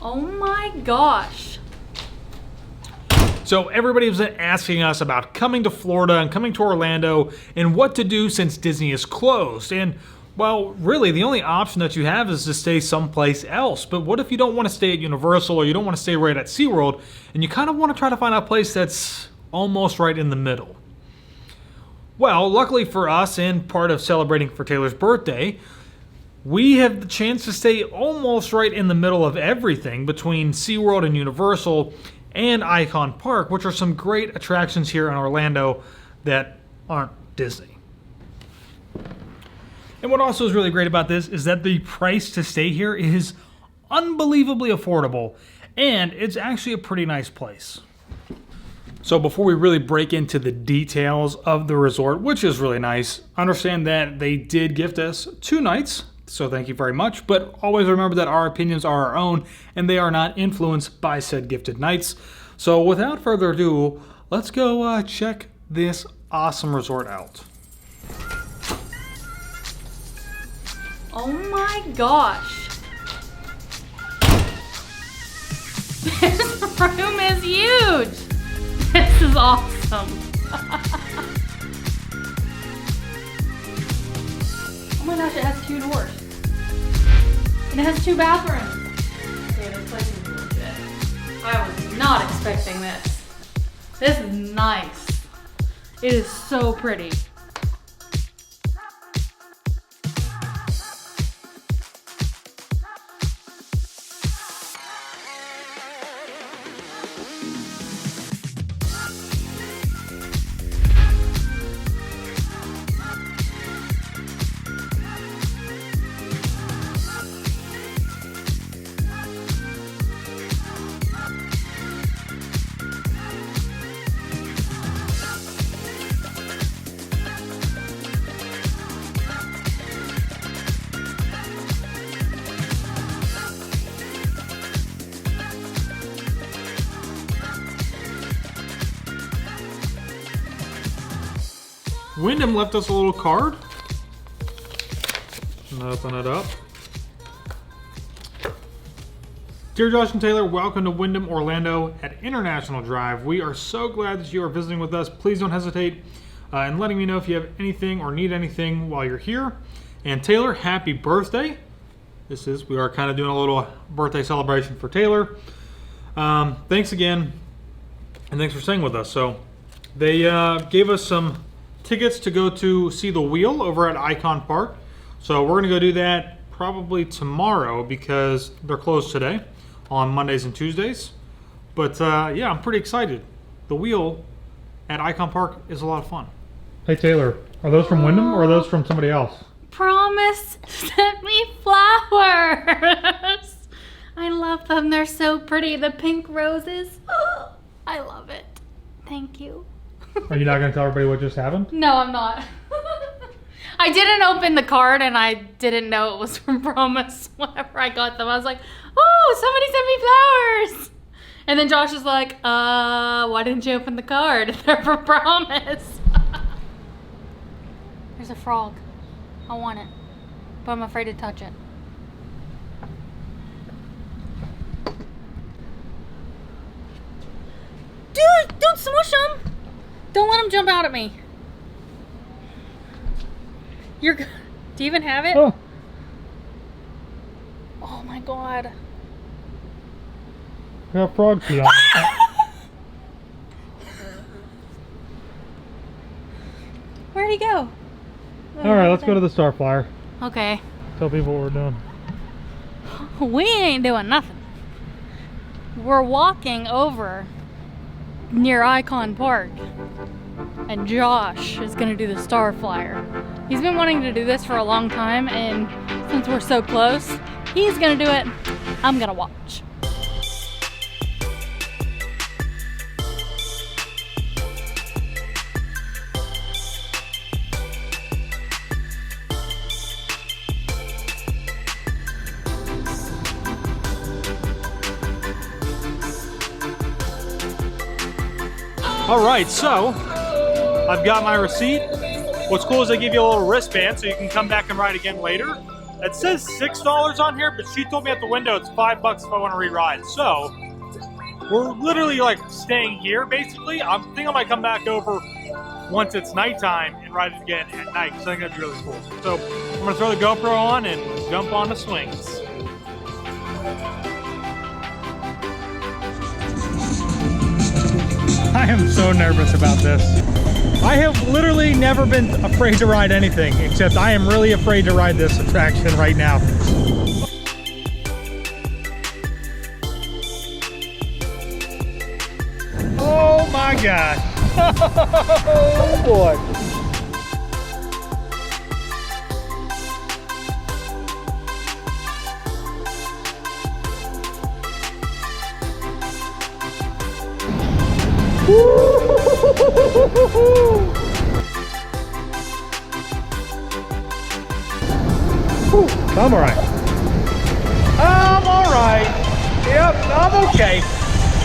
Oh my gosh. So everybody was asking us about coming to Florida and coming to Orlando and what to do since Disney is closed. And well, really the only option that you have is to stay someplace else. But what if you don't want to stay at Universal or you don't want to stay right at SeaWorld and you kind of want to try to find a place that's almost right in the middle? Well, luckily for us and part of celebrating for Taylor's birthday, we have the chance to stay almost right in the middle of everything between SeaWorld and Universal and Icon Park, which are some great attractions here in Orlando that aren't Disney. And what also is really great about this is that the price to stay here is unbelievably affordable, and it's actually a pretty nice place. So before we really break into the details of the resort, which is really nice, understand that they did gift us 2 nights, so thank you very much, but always remember that our opinions are our own and they are not influenced by said gifted nights. So without further ado, let's go check this awesome resort out. Oh my gosh. This room is huge. This is awesome. Oh my gosh, it has 2 doors. And it has 2 bathrooms. Okay, this place is legit. I was not expecting this. This is nice. It is so pretty. Wyndham left us a little card. Open it up. Dear Josh and Taylor, welcome to Wyndham Orlando at International Drive. We are so glad that you are visiting with us. Please don't hesitate in letting me know if you have anything or need anything while you're here. And Taylor, happy birthday. We are kind of doing a little birthday celebration for Taylor. Thanks again, and thanks for staying with us. So they gave us some tickets to go to see the wheel over at Icon Park. So we're gonna go do that probably tomorrow because they're closed today on Mondays and Tuesdays. But yeah, I'm pretty excited. The wheel at Icon Park is a lot of fun. Hey Taylor, are those from Wyndham or are those from somebody else? Promise sent me flowers. I love them. They're so pretty. The pink roses. I love it. Thank you. Are you not going to tell everybody what just happened? No, I'm not. I didn't open the card and I didn't know it was from Promise whenever I got them. I was like, oh, somebody sent me flowers. And then Josh was like, why didn't you open the card? They're from Promise. There's a frog. I want it, but I'm afraid to touch it. Dude, don't smush him. Don't let him jump out at me. Do you even have it? Oh. Oh my God. I got frog pee on it. Where'd he go? Alright, let's go to the StarFlyer. Okay. Tell people what we're doing. We ain't doing nothing. We're walking over near Icon Park, and Josh is gonna do the StarFlyer. He's been wanting to do this for a long time, and since we're so close, he's gonna do it. I'm gonna watch. All right, so I've got my receipt. What's cool is they give you a little wristband so you can come back and ride again later. It says $6 on here, but she told me at the window it's $5 if I want to re-ride. So we're literally like staying here basically. I think I might come back over once it's nighttime and ride it again at night, because I think that'd be really cool. So I'm gonna throw the GoPro on and jump on the swings. I am so nervous about this. I have literally never been afraid to ride anything, except I am really afraid to ride this attraction right now. Oh my God. Oh boy. I'm all right. I'm all right. Yep, I'm okay.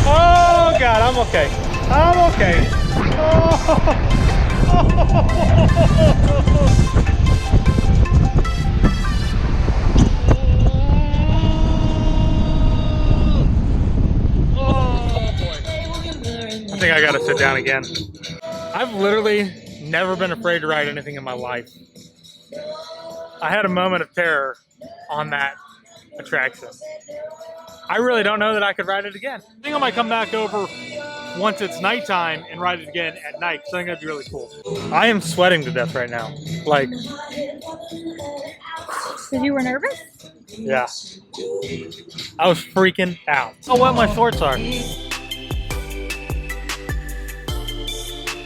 Oh God, I'm okay. I'm okay. I think I gotta sit down again. I've literally never been afraid to ride anything in my life. I had a moment of terror on that attraction. I really don't know that I could ride it again. I think I might come back over once it's nighttime and ride it again at night, because I think that'd be really cool. I am sweating to death right now. Like, Because you were nervous? yeah. I was freaking out. Oh, wet my shorts are.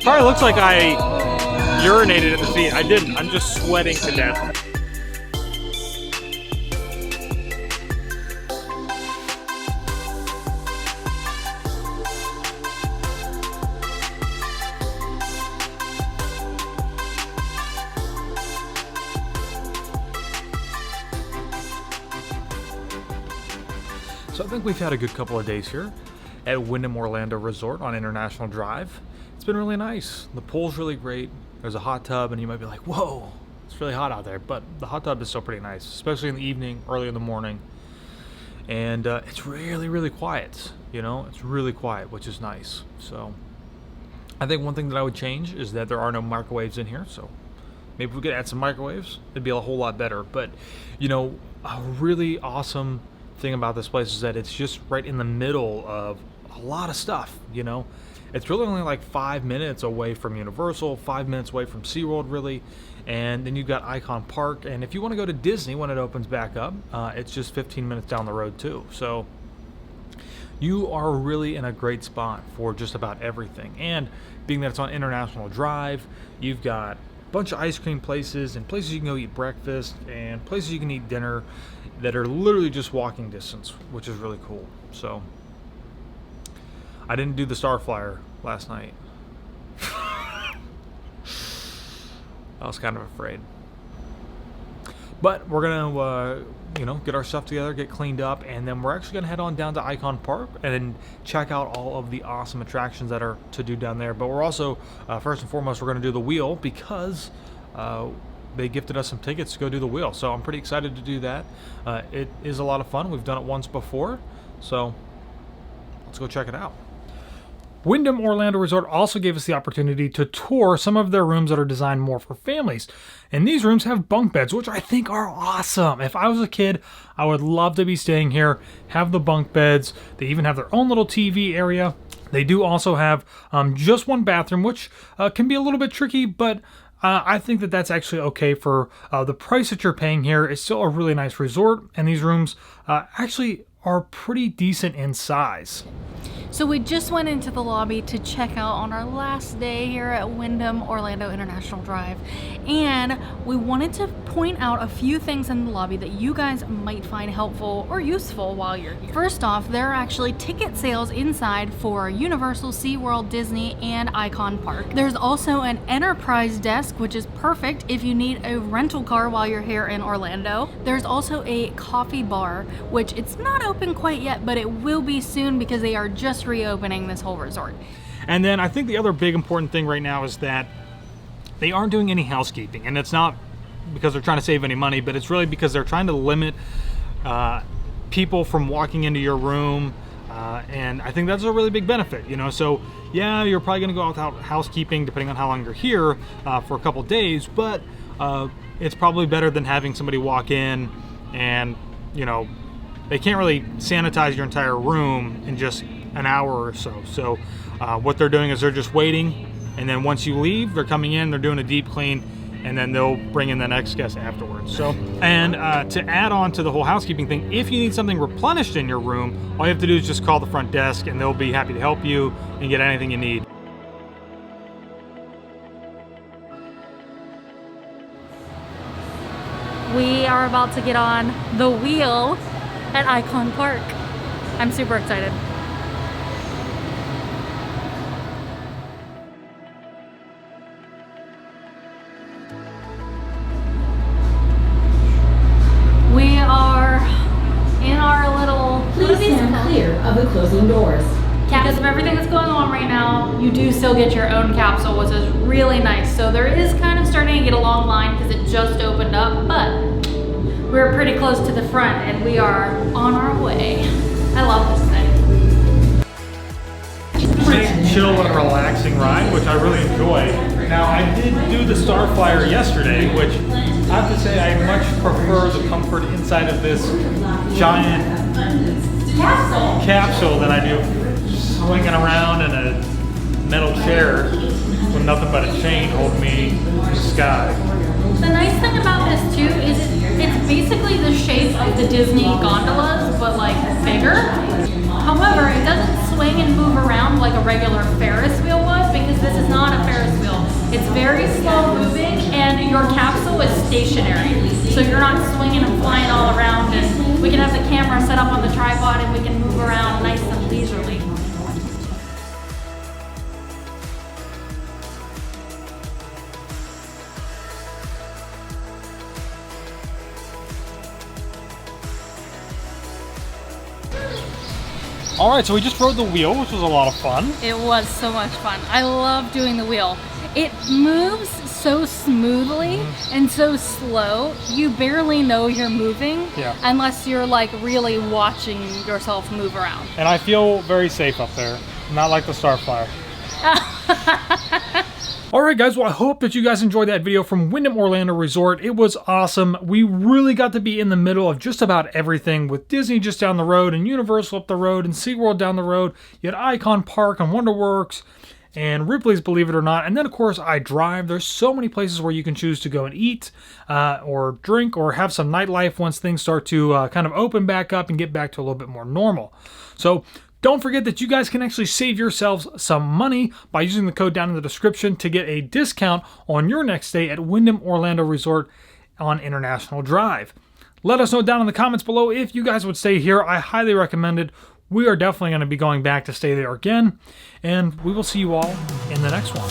Probably looks like I urinated in the seat. I didn't. I'm just sweating to death. So I think we've had a good couple of days here at Wyndham Orlando Resort on International Drive. It's been really nice. The pool's really great. There's a hot tub, and you might be like, whoa, it's really hot out there. But the hot tub is still pretty nice, especially in the evening, early in the morning. And it's really, really quiet. You know, it's really quiet, which is nice. So I think one thing that I would change is that there are no microwaves in here. So maybe we could add some microwaves. It'd be a whole lot better. But, you know, a really awesome thing about this place is that it's just right in the middle of a lot of stuff. You know, it's really only like 5 minutes away from Universal, 5 minutes away from SeaWorld, really. And then you've got Icon Park. And if you want to go to Disney when it opens back up, it's just 15 minutes down the road too. So you are really in a great spot for just about everything. And being that it's on International Drive, you've got a bunch of ice cream places and places you can go eat breakfast and places you can eat dinner that are literally just walking distance, which is really cool. So I didn't do the StarFlyer last night. I was kind of afraid. But we're gonna you know, get our stuff together, get cleaned up, and then we're actually gonna head on down to Icon Park and then check out all of the awesome attractions that are to do down there. But we're also first and foremost, we're gonna do the wheel because they gifted us some tickets to go do the wheel. So I'm pretty excited to do that. It is a lot of fun. We've done it once before, so let's go check it out. Wyndham Orlando Resort also gave us the opportunity to tour some of their rooms that are designed more for families. And these rooms have bunk beds, which I think are awesome. If I was a kid, I would love to be staying here, have the bunk beds. They even have their own little TV area. They do also have just one bathroom, which can be a little bit tricky, but I think that that's actually okay for the price that you're paying here. It's still a really nice resort, and these rooms actually are pretty decent in size. So we just went into the lobby to check out on our last day here at Wyndham Orlando International Drive, and we wanted to point out a few things in the lobby that you guys might find helpful or useful while you're here. First off, there are actually ticket sales inside for Universal, SeaWorld, Disney, and Icon Park. There's also an enterprise desk, which is perfect if you need a rental car while you're here in Orlando. There's also a coffee bar, which it's not open quite yet, but it will be soon because they are just reopening this whole resort. And then I think the other big important thing right now is that they aren't doing any housekeeping, and it's not because they're trying to save any money, but it's really because they're trying to limit people from walking into your room. And I think that's a really big benefit, you know. So yeah, you're probably going to go out without housekeeping depending on how long you're here for a couple days, but it's probably better than having somebody walk in and, you know, they can't really sanitize your entire room in just an hour or so. So what they're doing is they're just waiting, and then once you leave, they're coming in, they're doing a deep clean, and then they'll bring in the next guest afterwards. So, and to add on to the whole housekeeping thing, if you need something replenished in your room, all you have to do is just call the front desk and they'll be happy to help you and get anything you need. We are about to get on the wheel at Icon Park. I'm super excited. We are in our little... Please stand clear of the closing doors. Because of everything that's going on right now, you do still get your own capsule, which is really nice. So there is kind of starting to get a long line because it just opened up, but we're pretty close to the front and we are on our way. I love this thing. Pretty chill and relaxing ride, which I really enjoy. Now, I did do the StarFlyer yesterday, which I have to say I much prefer the comfort inside of this giant capsule than I do swinging around in a metal chair with nothing but a chain holding me in the sky. The nice thing about this too is it's basically the shape of the Disney gondolas, but like bigger. However, it doesn't swing and move around like a regular Ferris wheel would, because this is not a Ferris wheel. It's very slow moving and your capsule is stationary. So you're not swinging and flying all around, and we can have the camera set up on the tripod and we can move around nice and leisurely. All right, so we just rode the wheel, which was a lot of fun. It was so much fun. I love doing the wheel. It moves so smoothly and so slow, you barely know you're moving unless you're like really watching yourself move around. And I feel very safe up there, not like the StarFlyer. Alright guys, well I hope that you guys enjoyed that video from Wyndham Orlando Resort. It was awesome. We really got to be in the middle of just about everything, with Disney just down the road and Universal up the road and SeaWorld down the road. You had Icon Park and WonderWorks and Ripley's, believe it or not. And then of course I drive. There's so many places where you can choose to go and eat or drink or have some nightlife once things start to kind of open back up and get back to a little bit more normal. So don't forget that you guys can actually save yourselves some money by using the code down in the description to get a discount on your next stay at Wyndham Orlando Resort on International Drive. Let us know down in the comments below if you guys would stay here. I highly recommend it. We are definitely going to be going back to stay there again, and we will see you all in the next one.